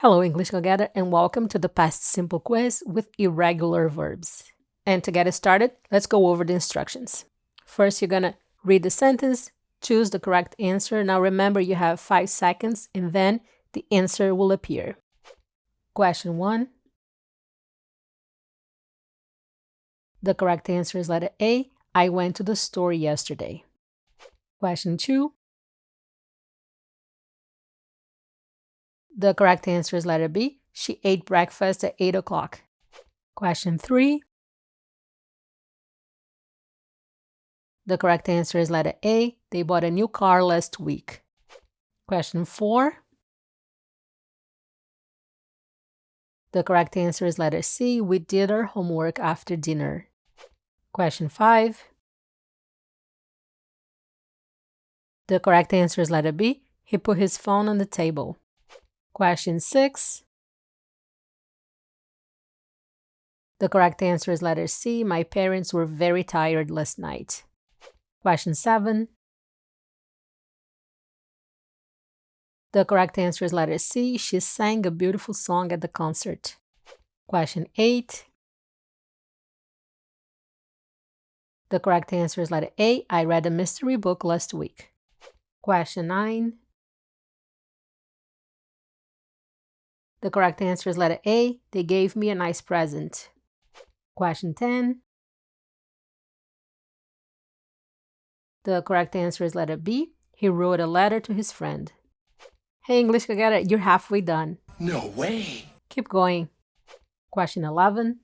Hello, English Go Getter, and welcome to the past simple quiz with irregular verbs. And to get it started, let's go over the instructions. First, you're going to read the sentence, choose the correct answer. Now remember, you have 5 seconds, and then the answer will appear. Question 1. The correct answer is letter A. I went to the store yesterday. Question 2. The correct answer is letter B. She ate breakfast at 8 o'clock. Question 3. The correct answer is letter A. They bought a new car last week. Question 4. The correct answer is letter C. We did our homework after dinner. Question 5. The correct answer is letter B. He put his phone on the table. Question 6. The correct answer is letter C. My parents were very tired last night. Question 7. The correct answer is letter C. She sang a beautiful song at the concert. Question 8. The correct answer is letter A. I read a mystery book last week. Question 9. The correct answer is letter A. They gave me a nice present. Question 10. The correct answer is letter B. He wrote a letter to his friend. Hey, English Go Getter, you're halfway done. No way! Keep going. Question 11.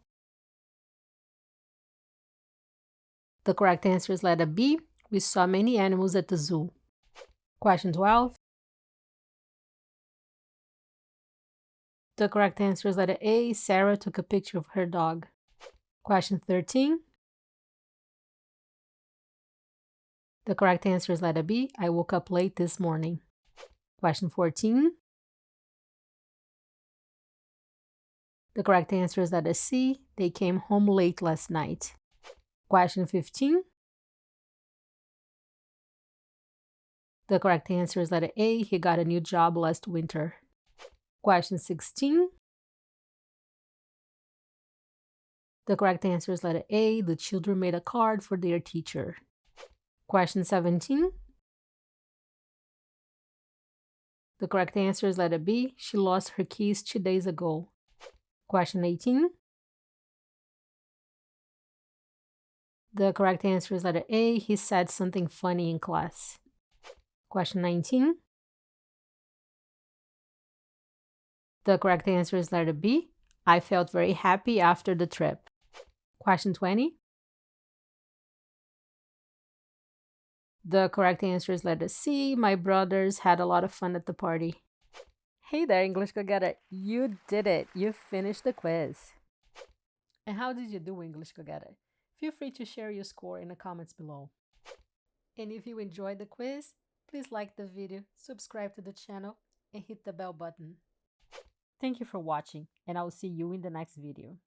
The correct answer is letter B. We saw many animals at the zoo. Question 12. The correct answer is letter A. Sarah took a picture of her dog. Question 13. The correct answer is letter B. I woke up late this morning. Question 14. The correct answer is letter C. They came home late last night. Question 15. The correct answer is letter A. He got a new job last winter. Question 16. The correct answer is letter A. The children made a card for their teacher. Question 17. The correct answer is letter B. She lost her keys 2 days ago. Question 18. The correct answer is letter A. He said something funny in class. Question 19. The correct answer is letter B. I felt very happy after the trip. Question 20. The correct answer is letter C. My brothers had a lot of fun at the party. Hey there, English Go Getter. You did it. You finished the quiz. And how did you do, English Go Getter? Feel free to share your score in the comments below. And if you enjoyed the quiz, please like the video, subscribe to the channel, and hit the bell button. Thank you for watching, and I will see you in the next video.